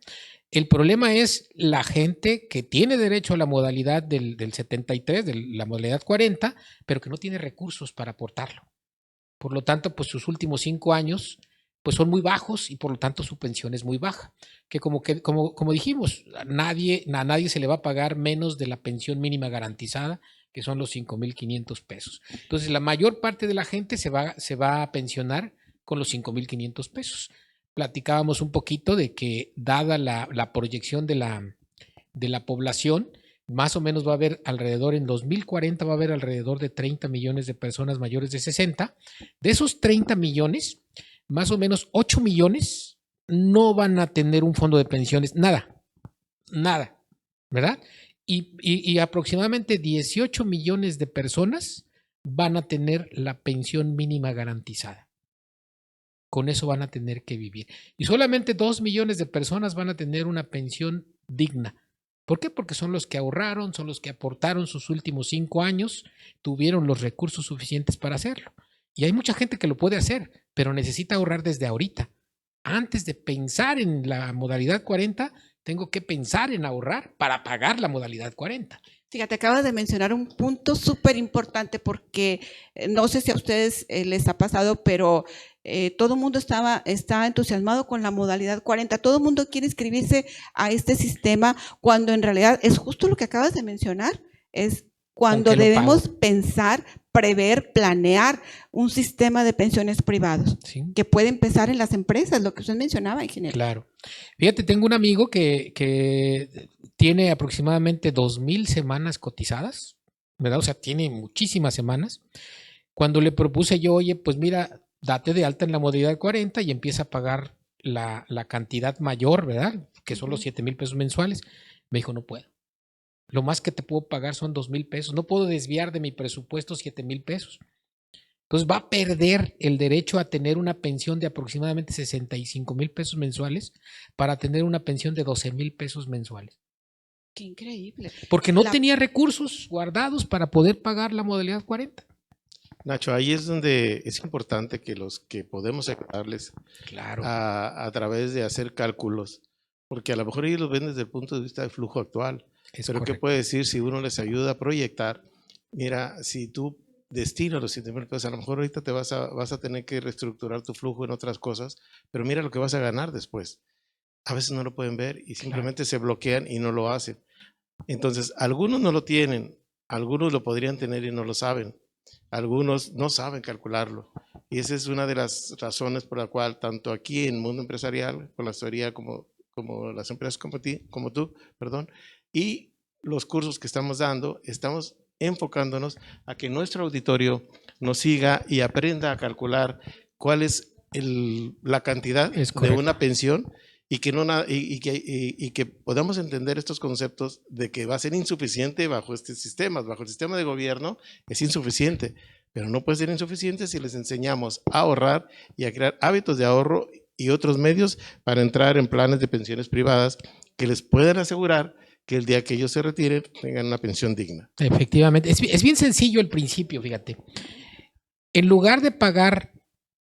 El problema es la gente que tiene derecho a la modalidad del 73, de la modalidad 40, pero que no tiene recursos para aportarlo. Por lo tanto, pues sus últimos 5 años pues son muy bajos y por lo tanto su pensión es muy baja. Que como dijimos, a nadie se le va a pagar menos de la pensión mínima garantizada, que son los 5,500 pesos. Entonces, la mayor parte de la gente se va a pensionar con los 5,500 pesos. Platicábamos un poquito de que dada la proyección de la población, más o menos va a haber alrededor, en 2040 va a haber alrededor de 30 millones de personas mayores de 60. De esos 30 millones, más o menos 8 millones no van a tener un fondo de pensiones, nada, ¿verdad? Y aproximadamente 18 millones de personas van a tener la pensión mínima garantizada. Con eso van a tener que vivir. Y solamente 2 millones de personas van a tener una pensión digna. ¿Por qué? Porque son los que ahorraron, son los que aportaron sus últimos 5 años, tuvieron los recursos suficientes para hacerlo. Y hay mucha gente que lo puede hacer, pero necesita ahorrar desde ahorita. Antes de pensar en la modalidad 40, tengo que pensar en ahorrar para pagar la modalidad 40. Fíjate, acabas de mencionar un punto súper importante porque no sé si a ustedes les ha pasado, pero todo el mundo está entusiasmado con la modalidad 40. Todo el mundo quiere inscribirse a este sistema cuando en realidad es justo lo que acabas de mencionar. Es cuando debemos pensar, prever, planear un sistema de pensiones privados, ¿sí?, que puede empezar en las empresas, lo que usted mencionaba, ingeniero. Claro. Fíjate, tengo un amigo que tiene aproximadamente 2,000 semanas cotizadas, ¿verdad? O sea, tiene muchísimas semanas. Cuando le propuse yo, oye, pues mira, date de alta en la modalidad 40 y empieza a pagar la cantidad mayor, ¿verdad? Que son los 7,000 pesos mensuales. Me dijo, no puedo. Lo más que te puedo pagar son 2,000 pesos. No puedo desviar de mi presupuesto 7,000 pesos. Entonces va a perder el derecho a tener una pensión de aproximadamente 65,000 pesos mensuales para tener una pensión de 12,000 pesos mensuales. Qué increíble. Porque no tenía recursos guardados para poder pagar la modalidad 40. Nacho, ahí es donde es importante que los que podemos ayudarles Claro. a través de hacer cálculos, porque a lo mejor ellos lo ven desde el punto de vista del flujo actual. Es Pero correcto. ¿qué puede decir si uno les ayuda a proyectar? Mira, si tú destinas los 7,000 pesos, a lo mejor ahorita te vas a tener que reestructurar tu flujo en otras cosas, pero mira lo que vas a ganar después. A veces no lo pueden ver y simplemente se bloquean y no lo hacen. Entonces, algunos no lo tienen, algunos lo podrían tener y no lo saben. Algunos no saben calcularlo. Y esa es una de las razones por la cual, tanto aquí en el mundo empresarial, con la asesoría como las empresas como tú, y los cursos que estamos dando, estamos enfocándonos a que nuestro auditorio nos siga y aprenda a calcular cuál es la cantidad de una pensión y que podamos entender estos conceptos de que va a ser insuficiente bajo este sistema. Bajo el sistema de gobierno es insuficiente, pero no puede ser insuficiente si les enseñamos a ahorrar y a crear hábitos de ahorro y otros medios para entrar en planes de pensiones privadas que les puedan asegurar que el día que ellos se retiren tengan una pensión digna. Efectivamente. Es bien sencillo el principio, fíjate. En lugar de pagar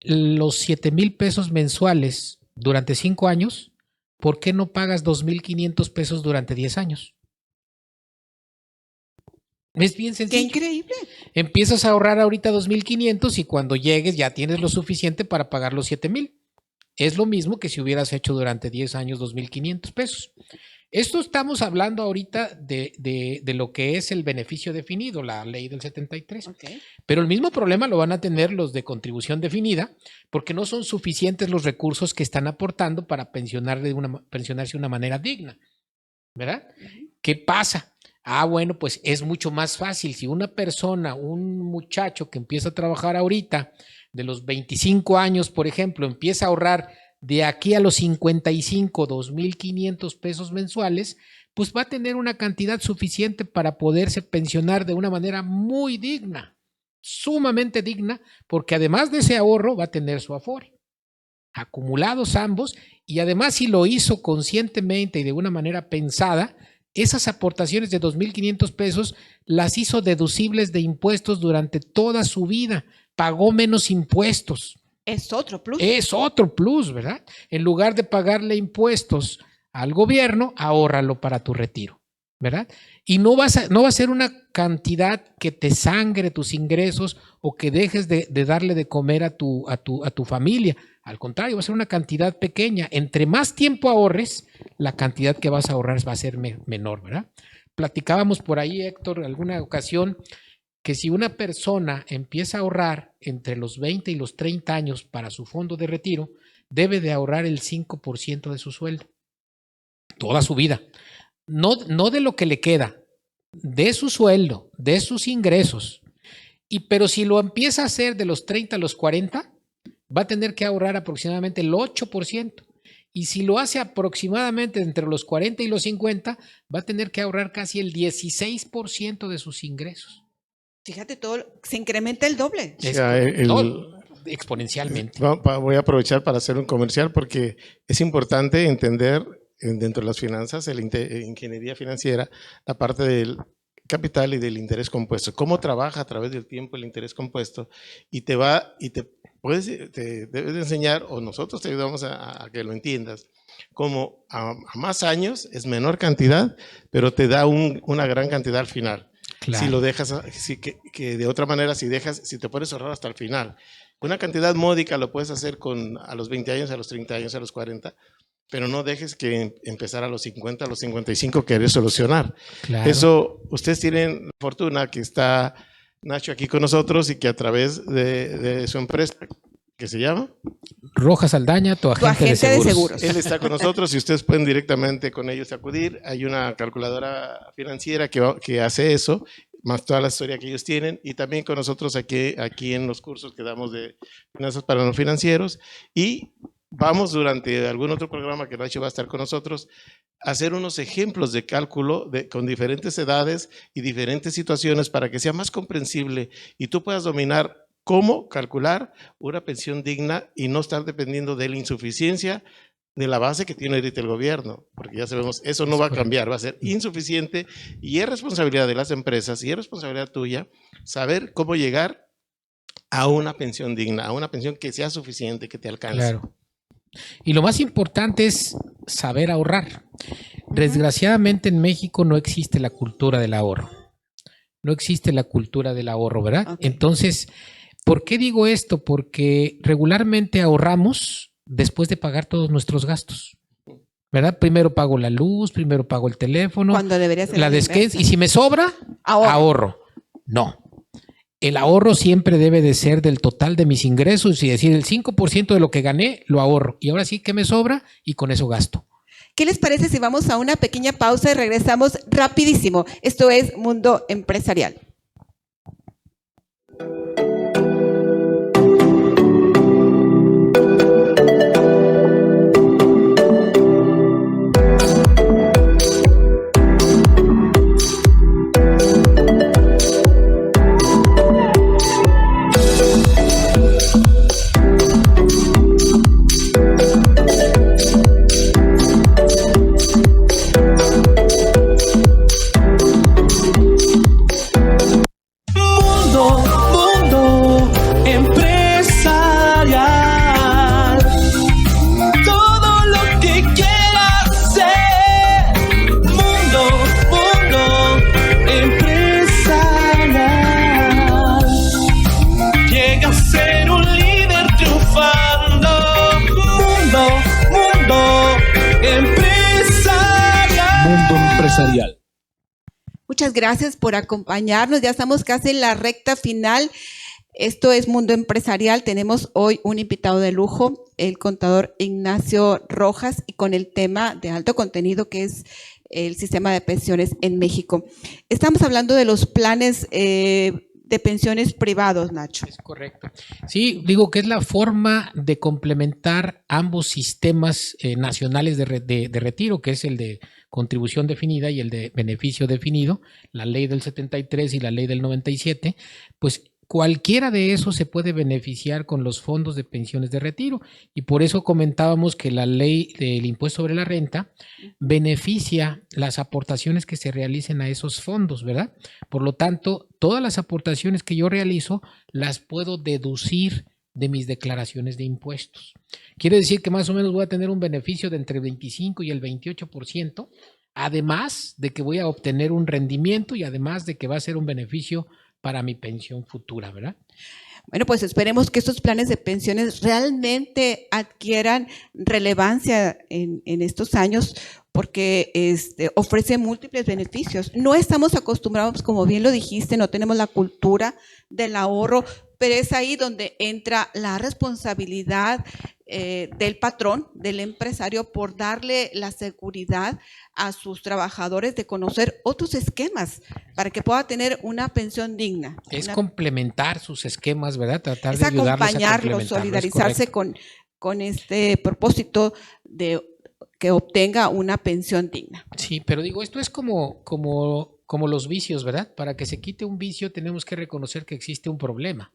los 7,000 pesos mensuales durante 5 años, ¿por qué no pagas 2,500 pesos durante 10 años? Es bien sencillo. ¡Qué increíble! Empiezas a ahorrar ahorita 2,500 y cuando llegues ya tienes lo suficiente para pagar los 7,000. Es lo mismo que si hubieras hecho durante 10 años 2,500 pesos. Esto estamos hablando ahorita de lo que es el beneficio definido, la ley del 73. Okay. Pero el mismo problema lo van a tener los de contribución definida, porque no son suficientes los recursos que están aportando para pensionarse de una manera digna, ¿verdad? ¿Qué pasa? Bueno, pues es mucho más fácil. Si una persona, un muchacho que empieza a trabajar ahorita, de los 25 años, por ejemplo, empieza a ahorrar de aquí a los 55, 2,500 pesos mensuales, pues va a tener una cantidad suficiente para poderse pensionar de una manera muy digna, sumamente digna, porque además de ese ahorro va a tener su Afore, acumulados ambos, y además si lo hizo conscientemente y de una manera pensada, esas aportaciones de 2,500 pesos las hizo deducibles de impuestos durante toda su vida, pagó menos impuestos. Es otro plus. Es otro plus, ¿verdad? En lugar de pagarle impuestos al gobierno, ahórralo para tu retiro, ¿verdad? Y no va a ser una cantidad que te sangre tus ingresos o que dejes de darle de comer a tu familia. Al contrario, va a ser una cantidad pequeña. Entre más tiempo ahorres, la cantidad que vas a ahorrar va a ser menor, ¿verdad? Platicábamos por ahí, Héctor, alguna ocasión, que si una persona empieza a ahorrar entre los 20 y los 30 años para su fondo de retiro, debe de ahorrar el 5% de su sueldo, toda su vida. No de lo que le queda, de su sueldo, de sus ingresos. Pero si lo empieza a hacer de los 30 a los 40, va a tener que ahorrar aproximadamente el 8%. Y si lo hace aproximadamente entre los 40 y los 50, va a tener que ahorrar casi el 16% de sus ingresos. Fíjate, todo se incrementa el doble. Exponencialmente. Voy a aprovechar para hacer un comercial porque es importante entender dentro de las finanzas, ingeniería financiera, la parte del capital y del interés compuesto. Cómo trabaja a través del tiempo el interés compuesto y te debes de enseñar, o nosotros te ayudamos a que lo entiendas, como a más años es menor cantidad, pero te da una gran cantidad al final. Claro. Si lo dejas, que de otra manera, si te puedes ahorrar hasta el final. Una cantidad módica lo puedes hacer a los 20 años, a los 30 años, a los 40, pero no dejes que empezar a los 50, a los 55 querer solucionar. Claro. Eso, ustedes tienen la fortuna que está Nacho aquí con nosotros y que a través de su empresa, ¿qué se llama? Rojas Saldaña, tu agente de seguros. Él está con nosotros y ustedes pueden directamente con ellos acudir. Hay una calculadora financiera que hace eso. más toda la historia que ellos tienen, y también con nosotros aquí en los cursos que damos de finanzas para no financieros, y vamos durante algún otro programa que Nacho va a estar con nosotros a hacer unos ejemplos de cálculo con diferentes edades y diferentes situaciones para que sea más comprensible y tú puedas dominar cómo calcular una pensión digna y no estar dependiendo de la insuficiencia de la base que tiene ahorita el gobierno, porque ya sabemos, eso no va a cambiar, va a ser insuficiente, y es responsabilidad de las empresas y es responsabilidad tuya saber cómo llegar a una pensión digna, a una pensión que sea suficiente, que te alcance. Claro. Y lo más importante es saber ahorrar. Desgraciadamente en México no existe la cultura del ahorro. No existe la cultura del ahorro, ¿verdad? Okay. Entonces, ¿por qué digo esto? Porque regularmente ahorramos después de pagar todos nuestros gastos, ¿verdad? Primero pago la luz, primero pago el teléfono, Cuando debería ser la desquez, y si me sobra, ahorro. No. El ahorro siempre debe de ser del total de mis ingresos, y decir, el 5% de lo que gané lo ahorro. Y ahora sí, ¿qué me sobra? Y con eso gasto. ¿Qué les parece si vamos a una pequeña pausa y regresamos rapidísimo? Esto es Mundo Empresarial. Muchas gracias por acompañarnos. Ya estamos casi en la recta final. Esto es Mundo Empresarial. Tenemos hoy un invitado de lujo, el contador Ignacio Rojas, y con el tema de alto contenido que es el sistema de pensiones en México. Estamos hablando de los planes de pensiones privados, Nacho. Es correcto. Sí, digo que es la forma de complementar ambos sistemas nacionales de retiro, que es el de contribución definida y el de beneficio definido, la ley del 73 y la ley del 97, pues cualquiera de esos se puede beneficiar con los fondos de pensiones de retiro, y por eso comentábamos que la ley del impuesto sobre la renta beneficia las aportaciones que se realicen a esos fondos, ¿verdad? Por lo tanto, todas las aportaciones que yo realizo las puedo deducir de mis declaraciones de impuestos. Quiere decir que más o menos voy a tener un beneficio de entre el 25 y el 28%, además de que voy a obtener un rendimiento y además de que va a ser un beneficio para mi pensión futura, ¿verdad? Bueno, pues esperemos que estos planes de pensiones realmente adquieran relevancia en estos años, porque ofrece múltiples beneficios. No estamos acostumbrados, como bien lo dijiste, no tenemos la cultura del ahorro, pero es ahí donde entra la responsabilidad del patrón, del empresario, por darle la seguridad a sus trabajadores de conocer otros esquemas para que pueda tener una pensión digna. Es complementar sus esquemas, ¿verdad? Tratar de ayudarlos a acompañarlos, solidarizarse con este propósito de que obtenga una pensión digna. Sí, pero digo, esto es como los vicios, ¿verdad? Para que se quite un vicio tenemos que reconocer que existe un problema.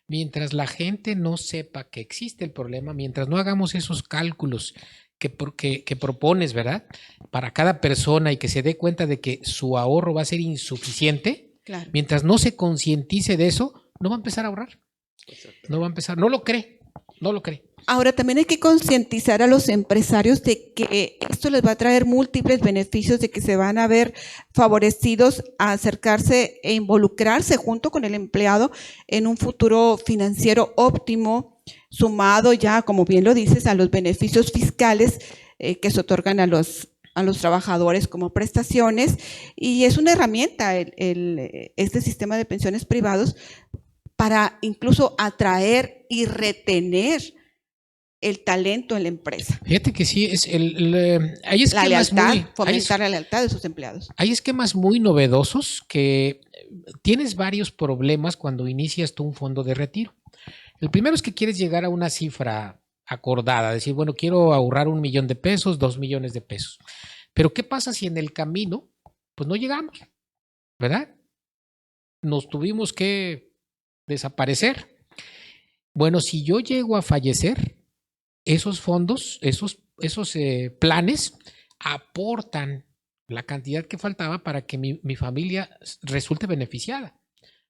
Mientras la gente no sepa que existe el problema, mientras no hagamos esos cálculos que propones, ¿verdad? Para cada persona, y que se dé cuenta de que su ahorro va a ser insuficiente, claro. Mientras no se concientice de eso, no va a empezar a ahorrar. No va a empezar, no lo cree. Ahora, también hay que concientizar a los empresarios de que esto les va a traer múltiples beneficios, de que se van a ver favorecidos a acercarse e involucrarse junto con el empleado en un futuro financiero óptimo, sumado ya, como bien lo dices, a los beneficios fiscales que se otorgan a los trabajadores como prestaciones. Y es una herramienta este sistema de pensiones privados para incluso atraer y retener el talento en la empresa. Fíjate que sí, hay esquemas fomentar la lealtad de sus empleados. Hay esquemas muy novedosos que, tienes varios problemas cuando inicias tú un fondo de retiro. El primero es que quieres llegar a una cifra acordada, decir, bueno, quiero ahorrar 1 millón de pesos, 2 millones de pesos. Pero ¿qué pasa si en el camino, pues no llegamos, ¿verdad? Nos tuvimos que desaparecer. Bueno, si yo llego a fallecer, esos fondos, esos planes aportan la cantidad que faltaba para que mi familia resulte beneficiada.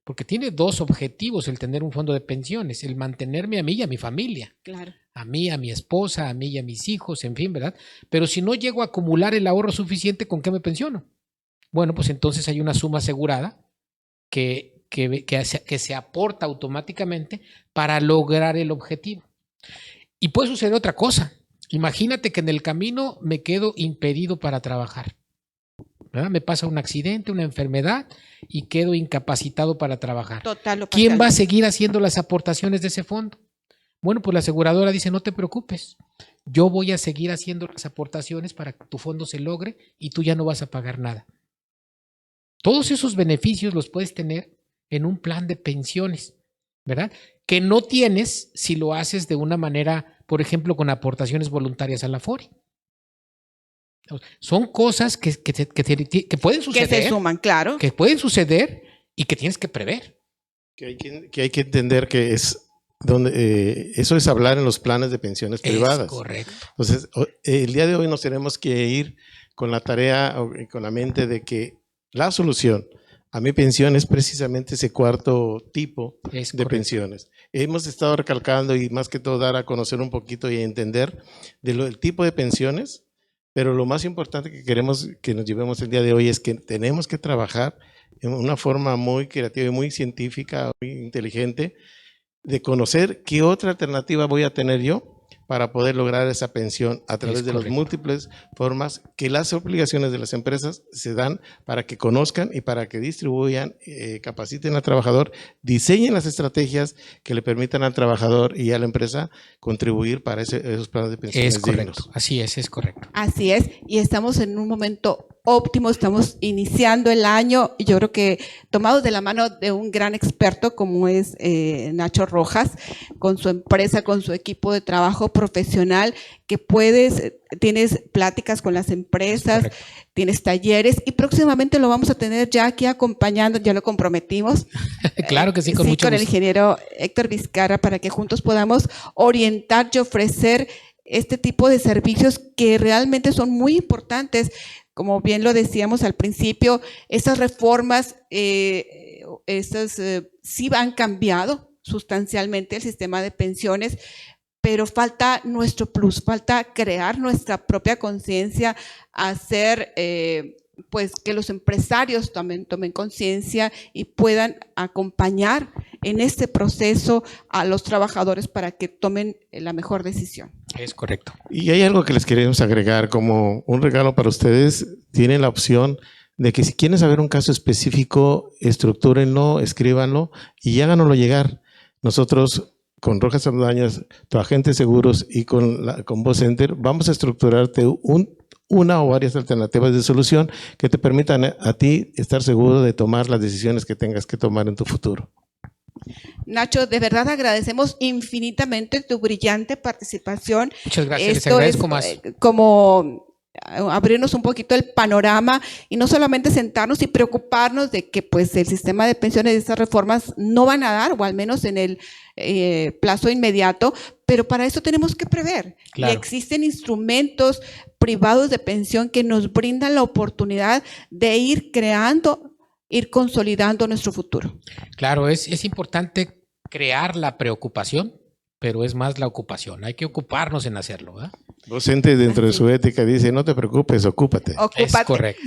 Porque tiene dos objetivos el tener un fondo de pensiones, el mantenerme a mí y a mi familia. Claro. A mí, a mi esposa, a mí y a mis hijos, en fin, ¿verdad? Pero si no llego a acumular el ahorro suficiente, ¿con qué me pensiono? Bueno, pues entonces hay una suma asegurada que se aporta automáticamente para lograr el objetivo. Y puede suceder otra cosa. Imagínate que en el camino me quedo impedido para trabajar, ¿verdad? Me pasa un accidente, una enfermedad y quedo incapacitado para trabajar. Total o ¿Quién va a parcialmente. seguir haciendo las aportaciones de ese fondo? Bueno, pues la aseguradora dice, no te preocupes, yo voy a seguir haciendo las aportaciones para que tu fondo se logre y tú ya no vas a pagar nada. Todos esos beneficios los puedes tener en un plan de pensiones, ¿verdad? Que no tienes si lo haces de una manera, por ejemplo, con aportaciones voluntarias a la Afore. Son cosas que pueden Que suceder, se suman, claro. que pueden suceder y que tienes que prever. Que hay que entender que es donde eso es hablar en los planes de pensiones privadas. Es correcto. Entonces, el día de hoy nos tenemos que ir con la tarea, con la mente de que la solución a mi pensión es precisamente ese cuarto tipo de pensiones. Hemos estado recalcando y más que todo dar a conocer un poquito y entender del tipo de pensiones, pero lo más importante que queremos que nos llevemos el día de hoy es que tenemos que trabajar en una forma muy creativa y muy científica, muy inteligente, de conocer qué otra alternativa voy a tener yo para poder lograr esa pensión a través de las múltiples formas que las obligaciones de las empresas se dan para que conozcan y para que distribuyan, capaciten al trabajador, diseñen las estrategias que le permitan al trabajador y a la empresa contribuir para esos planes de pensiones. Es correcto, dignos. así es correcto. Así es, y estamos en un momento óptimo, estamos iniciando el año y yo creo que tomados de la mano de un gran experto como es Nacho Rojas, con su empresa, con su equipo de trabajo profesional, que tienes pláticas con las empresas, tienes talleres y próximamente lo vamos a tener ya aquí acompañando, ya lo comprometimos. Claro que sí, con mucho gusto. El gusto. ingeniero Héctor Vizcarra para que juntos podamos orientar y ofrecer este tipo de servicios que realmente son muy importantes. Como bien lo decíamos al principio, estas reformas sí han cambiado sustancialmente el sistema de pensiones, pero falta nuestro plus, falta crear nuestra propia conciencia, hacer pues que los empresarios tomen conciencia y puedan acompañar en este proceso a los trabajadores para que tomen la mejor decisión. Es correcto. Y hay algo que les queremos agregar como un regalo para ustedes. Tienen la opción de que si quieren saber un caso específico, estructúrenlo, escríbanlo y háganoslo llegar. Nosotros con Rojas Saldañas, tu agente de seguros y con VoCenter vamos a estructurarte una o varias alternativas de solución que te permitan a ti estar seguro de tomar las decisiones que tengas que tomar en tu futuro. Nacho, de verdad agradecemos infinitamente tu brillante participación. Muchas gracias, les agradezco más. Como abrirnos un poquito el panorama y no solamente sentarnos y preocuparnos de que pues el sistema de pensiones de estas reformas no van a dar, o al menos en el plazo inmediato, pero para eso tenemos que prever. Claro. Y existen instrumentos privados de pensión que nos brindan la oportunidad de ir creando, ir consolidando nuestro futuro. Claro, es importante crear la preocupación, pero es más la ocupación. Hay que ocuparnos en hacerlo, ¿verdad? VoCenter dentro de su ética dice, no te preocupes, ocúpate. Es correcto.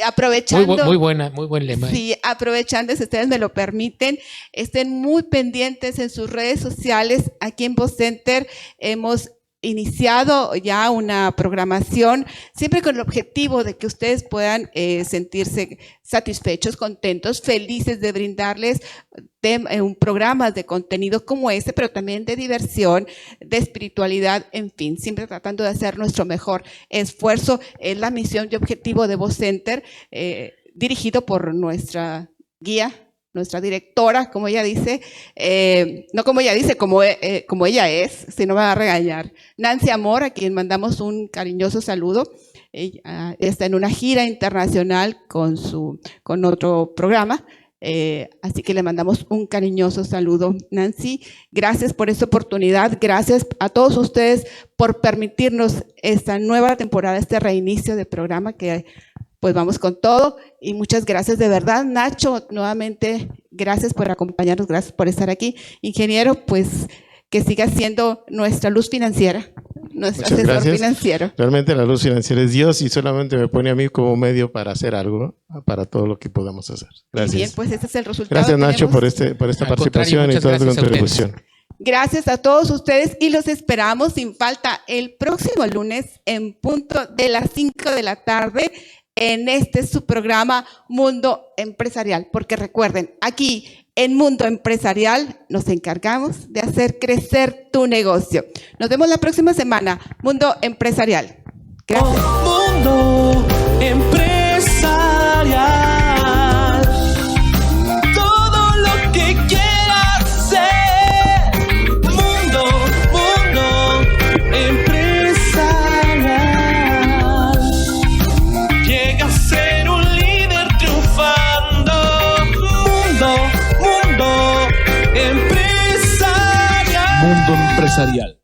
Aprovechando. Muy buen lema. Sí, aprovechando, si ustedes me lo permiten, estén muy pendientes en sus redes sociales. Aquí en VoCenter hemos iniciado ya una programación, siempre con el objetivo de que ustedes puedan sentirse satisfechos, contentos, felices de brindarles un programa de contenido como este, pero también de diversión, de espiritualidad, en fin, siempre tratando de hacer nuestro mejor esfuerzo. Es la misión y objetivo de VoCenter, dirigido por nuestra guía, nuestra directora, como ella dice, no como ella dice, como ella es, si no me va a regañar. Nancy Amor, a quien mandamos un cariñoso saludo. Ella está en una gira internacional con otro programa, así que le mandamos un cariñoso saludo. Nancy, gracias por esta oportunidad, gracias a todos ustedes por permitirnos esta nueva temporada, este reinicio del programa que pues vamos con todo y muchas gracias de verdad. Nacho, nuevamente, gracias por acompañarnos, gracias por estar aquí. Ingeniero, pues que siga siendo nuestra luz financiera, nuestro asesor financiero. Realmente la luz financiera es Dios y solamente me pone a mí como medio para hacer algo, para todo lo que podamos hacer. Gracias. Bien, pues ese es el resultado. Gracias, Nacho, por esta participación y toda tu contribución. Gracias a todos ustedes y los esperamos sin falta el próximo lunes en punto de las 5 de la tarde en su programa Mundo Empresarial, porque recuerden, aquí en Mundo Empresarial nos encargamos de hacer crecer tu negocio. Nos vemos la próxima semana, Mundo Empresarial. Gracias. Mundo Empresarial, todo lo que quieras ser. Mundo Empresarial. Llega a ser un líder triunfando. Mundo Empresarial. Mundo Empresarial.